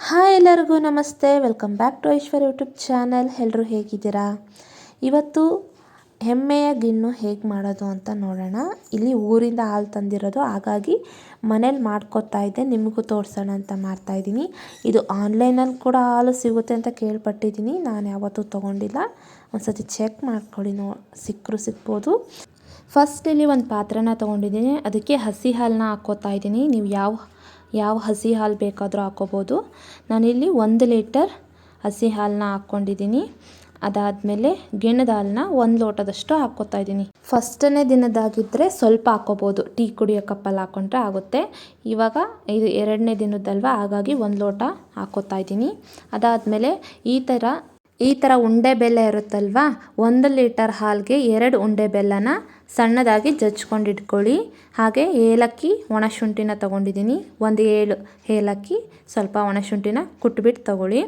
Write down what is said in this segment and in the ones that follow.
Hi ಎಲ್ಲರಿಗೂ ನಮಸ್ತೆ, welcome back to Aishwarya YouTube channel. ಎಲ್ಲರೂ ಹೇಗಿದ್ದೀರಾ? ಇವತ್ತು ಎಮ್ಮೆಯ ಗಿಣ್ಣು ಹೇಗೆ ಮಾಡೋದು ಅಂತ ನೋಡೋಣ. ಇಲ್ಲಿ ಊರಿಂದ ಹಾಲು ತಂದಿರೋದು, ಹಾಗಾಗಿ ಮನೇಲಿ ಮಾಡ್ಕೊತಾ ಇದ್ದೆ, ನಿಮಗೂ ತೋರಿಸೋಣ ಅಂತ ಮಾಡ್ತಾಯಿದ್ದೀನಿ. ಇದು ಆನ್ಲೈನಲ್ಲಿ ಕೂಡ ಹಾಲು ಸಿಗುತ್ತೆ ಅಂತ ಕೇಳ್ಪಟ್ಟಿದ್ದೀನಿ, ನಾನು ಯಾವತ್ತೂ ತೊಗೊಂಡಿಲ್ಲ. ಒಂದು ಸತಿ ಚೆಕ್ ಮಾಡ್ಕೊಳ್ಳಿ, ಸಿಗ್ಬೋದು. ಫಸ್ಟ್ ಇಲ್ಲಿ ಒಂದು ಪಾತ್ರೆನ ತೊಗೊಂಡಿದ್ದೀನಿ, ಅದಕ್ಕೆ ಹಸಿ ಹಾಲನ್ನ ಹಾಕ್ಕೋತಾ ಇದ್ದೀನಿ. ನೀವು ಯಾವ ಹಸಿ ಹಾಲು ಬೇಕಾದರೂ ಹಾಕ್ಕೋಬೋದು. ನಾನಿಲ್ಲಿ 1 ಲೀಟರ್ ಹಸಿ ಹಾಲನ್ನ ಹಾಕ್ಕೊಂಡಿದ್ದೀನಿ. ಅದಾದಮೇಲೆ ಗಿಣ್ಣದ ಹಾಲನ್ನ 1 ಲೋಟದಷ್ಟು ಹಾಕ್ಕೋತಾ ಇದ್ದೀನಿ. ಫಸ್ಟನೇ ದಿನದಾಗಿದ್ದರೆ ಸ್ವಲ್ಪ ಹಾಕ್ಕೋಬೋದು, ಟೀ ಕುಡಿಯೋ ಕಪ್ಪಲ್ಲಿ ಹಾಕ್ಕೊಂಡ್ರೆ ಆಗುತ್ತೆ. ಇವಾಗ ಇದು 2ನೇ ದಿನದಲ್ವ, ಹಾಗಾಗಿ 1 ಲೋಟ ಹಾಕ್ಕೋತಾ ಇದ್ದೀನಿ. ಅದಾದಮೇಲೆ ಈ ಥರ ಉಂಡೆ ಬೆಲ್ಲ ಇರುತ್ತಲ್ವ, 1 ಲೀಟರ್ ಹಾಲಿಗೆ 2 ಉಂಡೆ ಬೆಲ್ಲನ ಸಣ್ಣದಾಗಿ ಜಜ್ಕೊಂಡು ಇಟ್ಕೊಳ್ಳಿ. ಹಾಗೆ ಏಲಕ್ಕಿ, ಒಣಶುಂಠಿನ ತೊಗೊಂಡಿದ್ದೀನಿ, 7 ಏಲಕ್ಕಿ, ಸ್ವಲ್ಪ ಒಣಶುಂಠಿನ ಕುಟ್ಬಿಟ್ಟು ತೊಗೊಳ್ಳಿ.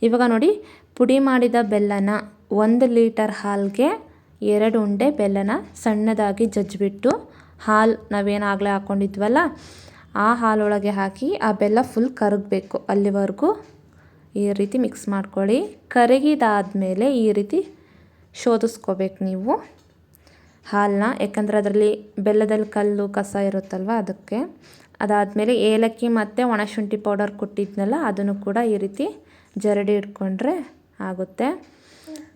ಇವಾಗ ನೋಡಿ, ಪುಡಿ ಮಾಡಿದ ಬೆಲ್ಲನ 1 ಲೀಟರ್ ಹಾಲಿಗೆ 2 ಉಂಡೆ ಬೆಲ್ಲನ ಸಣ್ಣದಾಗಿ ಜಜ್ಜಿಬಿಟ್ಟು, ಹಾಲು ನಾವೇನಾಗಲೇ ಹಾಕ್ಕೊಂಡಿದ್ವಲ್ಲ ಆ ಹಾಲೊಳಗೆ ಹಾಕಿ ಆ ಬೆಲ್ಲ ಫುಲ್ ಕರಗಬೇಕು, ಅಲ್ಲಿವರೆಗೂ ಈ ರೀತಿ ಮಿಕ್ಸ್ ಮಾಡ್ಕೊಳ್ಳಿ. ಕರಗಿದಾದಮೇಲೆ ಈ ರೀತಿ ಶೋಧಿಸ್ಕೋಬೇಕು ನೀವು ಹಾಲನ್ನ, ಯಾಕಂದರೆ ಅದರಲ್ಲಿ ಬೆಲ್ಲದಲ್ಲಿ ಕಲ್ಲು ಕಸ ಇರುತ್ತಲ್ವ, ಅದಕ್ಕೆ. ಅದಾದಮೇಲೆ ಏಲಕ್ಕಿ ಮತ್ತು ಒಣಶುಂಠಿ ಪೌಡರ್ ಕೊಟ್ಟಿದ್ನಲ್ಲ, ಅದನ್ನು ಕೂಡ ಈ ರೀತಿ ಜರಡಿ ಇಟ್ಕೊಂಡ್ರೆ ಆಗುತ್ತೆ.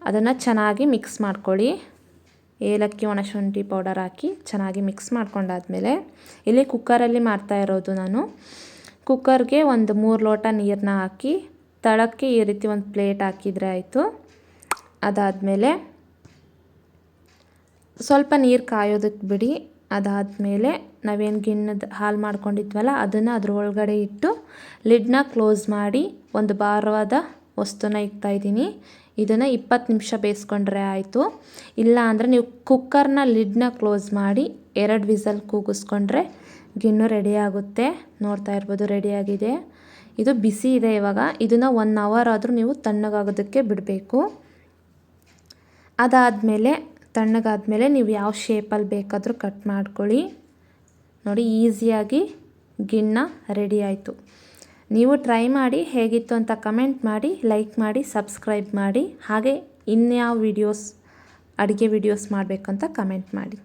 ಅದನ್ನು ಚೆನ್ನಾಗಿ ಮಿಕ್ಸ್ ಮಾಡ್ಕೊಳ್ಳಿ. ಏಲಕ್ಕಿ, ಒಣಶುಂಠಿ ಪೌಡರ್ ಹಾಕಿ ಚೆನ್ನಾಗಿ ಮಿಕ್ಸ್ ಮಾಡ್ಕೊಂಡಾದ್ಮೇಲೆ, ಇಲ್ಲಿ ಕುಕ್ಕರಲ್ಲಿ ಮಾಡ್ತಾ ಇರೋದು ನಾನು. ಕುಕ್ಕರ್ಗೆ ಒಂದು 3 ಲೋಟ ನೀರನ್ನ ಹಾಕಿ ತಳಕ್ಕೆ ಈ ರೀತಿ ಒಂದು ಪ್ಲೇಟ್ ಹಾಕಿದರೆ ಆಯಿತು. ಅದಾದಮೇಲೆ ಸ್ವಲ್ಪ ನೀರು ಕಾಯೋದಕ್ಕೆ ಬಿಡಿ. ಅದಾದಮೇಲೆ ನಾವೇನು ಗಿಣ್ಣದ ಹಾಲು ಮಾಡ್ಕೊಂಡಿದ್ವಲ್ಲ ಅದನ್ನು ಅದ್ರ ಒಳಗಡೆ ಇಟ್ಟು ಲಿಡ್ನ ಕ್ಲೋಸ್ ಮಾಡಿ ಒಂದು ಭಾರವಾದ ವಸ್ತುನ ಇಡ್ತಾಯಿದ್ದೀನಿ. ಇದನ್ನು 20 ನಿಮಿಷ ಬೇಯಿಸ್ಕೊಂಡ್ರೆ ಆಯಿತು. ಇಲ್ಲ ಅಂದರೆ ನೀವು ಕುಕ್ಕರ್ನ ಲಿಡ್ನ ಕ್ಲೋಸ್ ಮಾಡಿ 2 ವಿಸಲ್ ಕೂಗಿಸ್ಕೊಂಡ್ರೆ ಗಿಣ್ಣು ರೆಡಿಯಾಗುತ್ತೆ. ನೋಡ್ತಾ ಇರ್ಬೋದು, ರೆಡಿಯಾಗಿದೆ. ಇದು ಬಿಸಿ ಇದೆ ಇವಾಗ. ಇದನ್ನು 1 ಅವರ್ ಆದರೂ ನೀವು ತಣ್ಣಗಾಗೋದಕ್ಕೆ ಬಿಡಬೇಕು. ಅದಾದಮೇಲೆ ತಣ್ಣಗಾದಮೇಲೆ ನೀವು ಯಾವ ಶೇಪಲ್ಲಿ ಬೇಕಾದರೂ ಕಟ್ ಮಾಡ್ಕೊಳ್ಳಿ. ನೋಡಿ, ಈಸಿಯಾಗಿ ಗಿಣ್ಣ ರೆಡಿ ಆಯಿತು. ನೀವು ಟ್ರೈ ಮಾಡಿ, ಹೇಗಿತ್ತು ಅಂತ ಕಮೆಂಟ್ ಮಾಡಿ, ಲೈಕ್ ಮಾಡಿ, ಸಬ್ಸ್ಕ್ರೈಬ್ ಮಾಡಿ. ಹಾಗೆ ಇನ್ಯಾವ ಅಡುಗೆ ವಿಡಿಯೋಸ್ ಮಾಡಬೇಕಂತ ಕಮೆಂಟ್ ಮಾಡಿ.